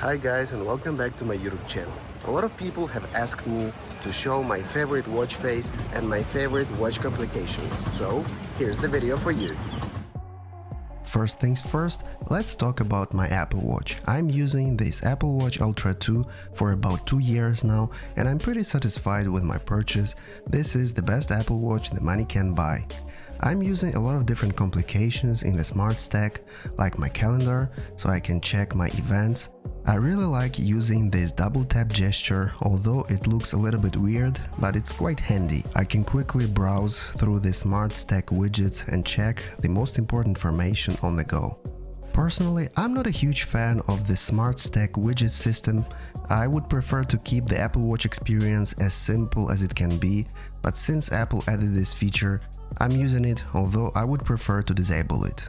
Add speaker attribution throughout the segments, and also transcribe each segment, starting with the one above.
Speaker 1: Hi guys, and welcome back to my YouTube channel. A lot of people have asked me to show my favorite watch face and my favorite watch complications, so here's the video for you. First things first, let's talk about my Apple Watch. I'm using this Apple Watch Ultra 2 for about 2 years now, and I'm pretty satisfied with my purchase. This is the best Apple Watch the money can buy. I'm using a lot of different complications in the smart stack, like my calendar, so I can check my events. I really like using this double tap gesture, although it looks a little bit weird, but it's quite handy. I can quickly browse through the smart stack widgets and check the most important information on the go. Personally, I'm not a huge fan of the smart stack widget system. I would prefer to keep the Apple Watch experience as simple as it can be, but since Apple added this feature, I'm using it, although I would prefer to disable it.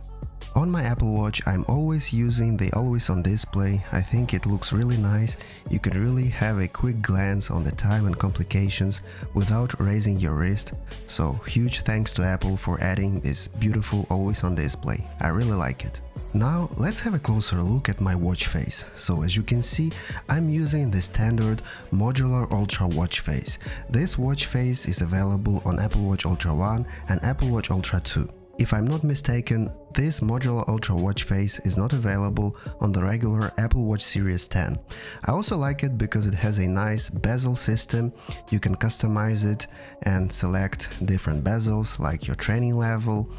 Speaker 1: On my Apple Watch, I'm always using the always on display. I think it looks really nice. You can really have a quick glance on the time and complications without raising your wrist. So huge thanks to Apple for adding this beautiful always on display. I really like it. Now let's have a closer look at my watch face. So as you can see, I'm using the standard Modular Ultra watch face. This watch face is available on Apple Watch Ultra 1 and Apple Watch Ultra 2. If I'm not mistaken, this Modular Ultra watch face is not available on the regular Apple Watch Series 10. I also like it because it has a nice bezel system. You can customize it and select different bezels like your training level,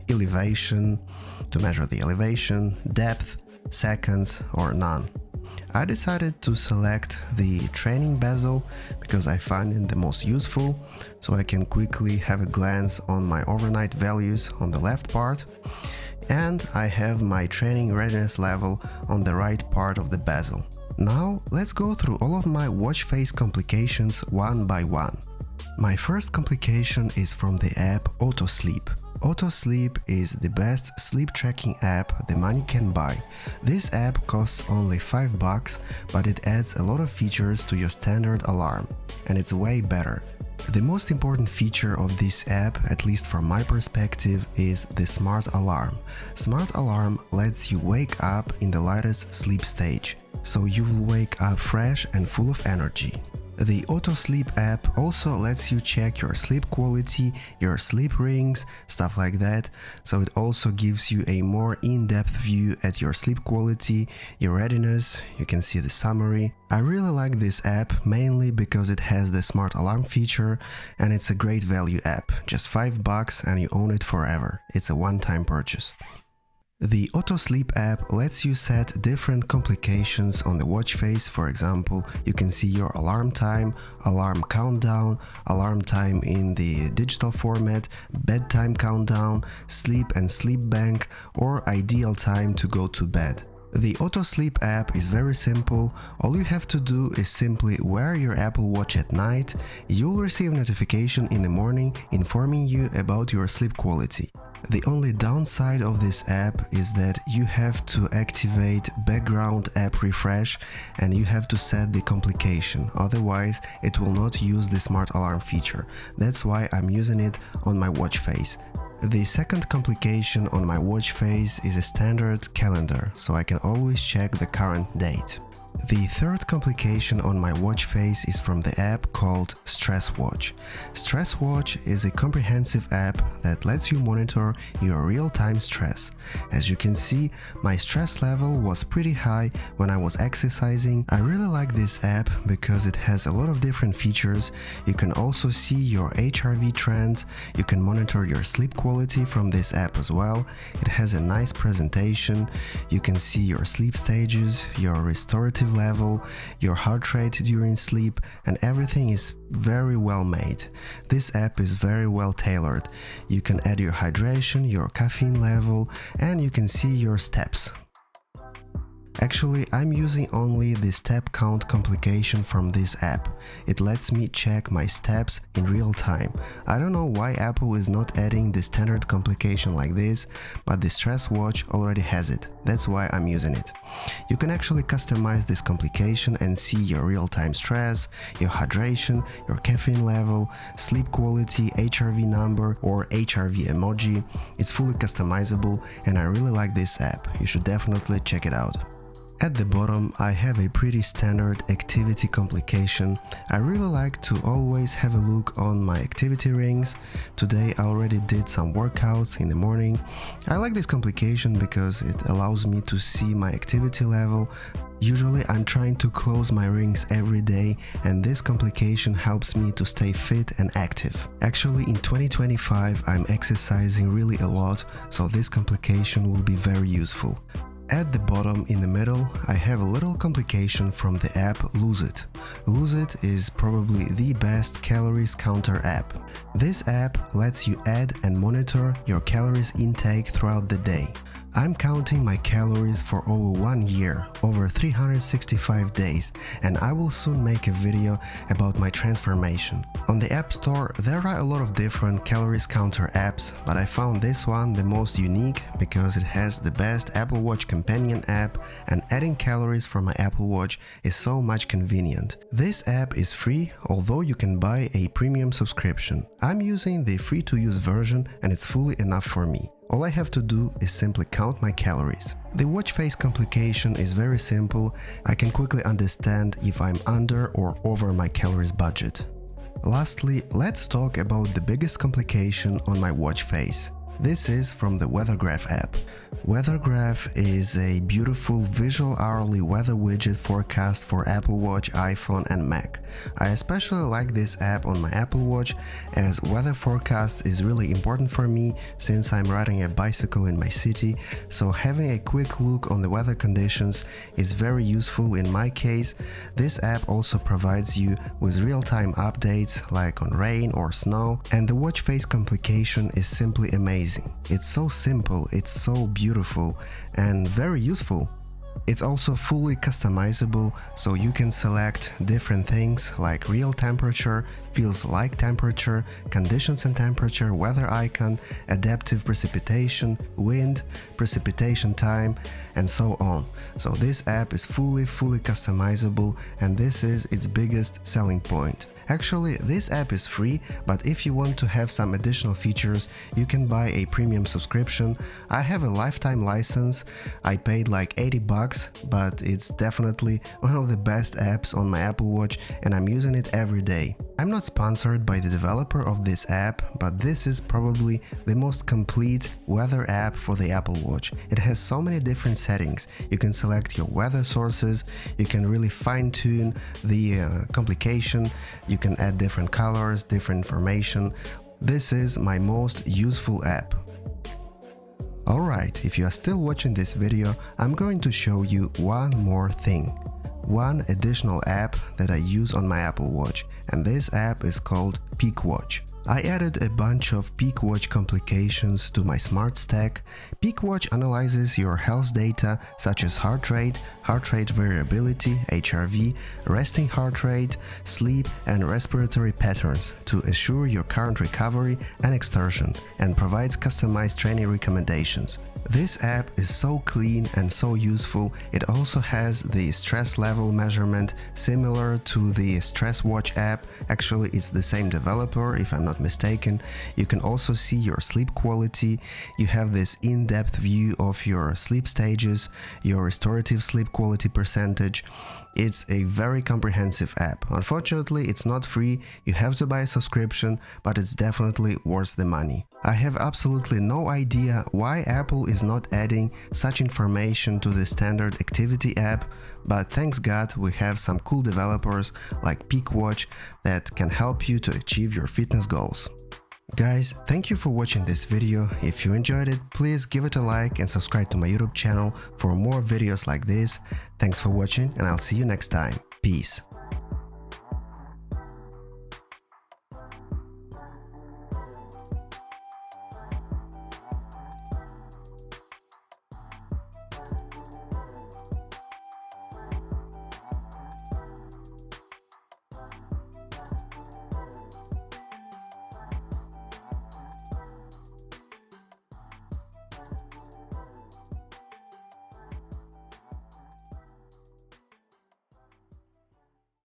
Speaker 1: elevation, to measure the elevation, depth, seconds, or none. I decided to select the training bezel because I find it the most useful, so I can quickly have a glance on my overnight values on the left part, and I have my training readiness level on the right part of the bezel. Now let's go through all of my watch face complications one by one. My first complication is from the app Auto Sleep. Auto Sleep is the best sleep tracking app the money can buy. This app costs only $5, but it adds a lot of features to your standard alarm, and it's way better. The most important feature of this app, at least from my perspective, is the Smart Alarm. Smart Alarm lets you wake up in the lightest sleep stage, so you will wake up fresh and full of energy. The Auto Sleep app also lets you check your sleep quality, your sleep rings, stuff like that, so it also gives you a more in-depth view at your sleep quality, your readiness. You can see the summary. I really like this app mainly because it has the Smart Alarm feature, and it's a great value app, just $5 and you own it forever. It's a one-time purchase. The Auto Sleep app lets you set different complications on the watch face. For example, you can see your alarm time, alarm countdown, alarm time in the digital format, bedtime countdown, sleep and sleep bank, or ideal time to go to bed. The Auto Sleep app is very simple. All you have to do is simply wear your Apple Watch at night. You'll receive a notification in the morning informing you about your sleep quality. The only downside of this app is that you have to activate background app refresh and you have to set the complication, otherwise it will not use the Smart Alarm feature. That's why I'm using it on my watch face. The second complication on my watch face is a standard calendar, so I can always check the current date. The third complication on my watch face is from the app called Stress Watch. Stress Watch is a comprehensive app that lets you monitor your real-time stress. As you can see, my stress level was pretty high when I was exercising. I really like this app because it has a lot of different features. You can also see your HRV trends. You can monitor your sleep quality from this app as well. It has a nice presentation. You can see your sleep stages, your restorative level, your heart rate during sleep, and everything is very well made. This app is very well tailored. You can add your hydration, your caffeine level, and you can see your steps. Actually, I'm using only the step count complication from this app. It lets me check my steps in real time. I don't know why Apple is not adding the standard complication like this, but the Stress Watch already has it. That's why I'm using it. You can actually customize this complication and see your real-time stress, your hydration, your caffeine level, sleep quality, HRV number, or HRV emoji. It's fully customizable and I really like this app. You should definitely check it out. At the bottom I have a pretty standard activity complication. I really like to always have a look on my activity rings. Today I already did some workouts in the morning. I like this complication because it allows me to see my activity level. Usually I'm trying to close my rings every day, and this complication helps me to stay fit and active. Actually in 2025 I'm exercising really a lot, so this complication will be very useful. At the bottom in the middle I have a little complication from the app Lose It. Lose It is probably the best calories counter app. This app lets you add and monitor your calories intake throughout the day. I'm counting my calories for over 1 year, over 365 days, and I will soon make a video about my transformation. On the App Store there are a lot of different calories counter apps, but I found this one the most unique because it has the best Apple Watch companion app, and adding calories from my Apple Watch is so much convenient. This app is free, although you can buy a premium subscription. I'm using the free to use version and it's fully enough for me. All I have to do is simply count my calories. The Watchface complication is very simple. I can quickly understand if I'm under or over my calories budget. Lastly, let's talk about the biggest complication on my Watchface. This is from the Weather Graph app. Weather Graph is a beautiful visual hourly weather widget forecast for Apple Watch, iPhone and Mac. I especially like this app on my Apple Watch as weather forecast is really important for me since I'm riding a bicycle in my city, so having a quick look on the weather conditions is very useful in my case. This app also provides you with real-time updates like on rain or snow, and the Watchface complication is simply amazing. It's so simple, it's so beautiful and very useful. It's also fully customizable, so you can select different things like real temperature, feels like temperature, conditions and temperature, weather icon, adaptive precipitation, wind, precipitation time, and so on. So this app is fully customizable, and this is its biggest selling point. Actually, this app is free, but if you want to have some additional features, you can buy a premium subscription. I have a lifetime license. I paid like $80, but it's definitely one of the best apps on my Apple Watch and I'm using it every day. I'm not sponsored by the developer of this app, but this is probably the most complete weather app for the Apple Watch. It has so many different settings. You can select your weather sources, you can really fine-tune the complication, you can add different colors, different information. This is my most useful app. Alright, if you are still watching this video, I'm going to show you one more thing. One additional app that I use on my Apple Watch, and this app is called Peak Watch. I added a bunch of Peak Watch complications to my smart stack. Peak Watch analyzes your health data such as heart rate variability, HRV, resting heart rate, sleep and respiratory patterns to assure your current recovery and exertion, and provides customized training recommendations. This app is so clean and so useful. It also has the stress level measurement similar to the Stress Watch app. Actually, it's the same developer if I'm not mistaken. You can also see your sleep quality. You have this in-depth view of your sleep stages, your restorative sleep quality percentage. It's a very comprehensive app. Unfortunately, it's not free. You have to buy a subscription, but it's definitely worth the money. I have absolutely no idea why Apple is not adding such information to the standard activity app, but thanks God we have some cool developers like Peak Watch that can help you to achieve your fitness goals. Guys, thank you for watching this video. If you enjoyed it, please give it a like and subscribe to my YouTube channel for more videos like this. Thanks for watching and I'll see you next time. Peace.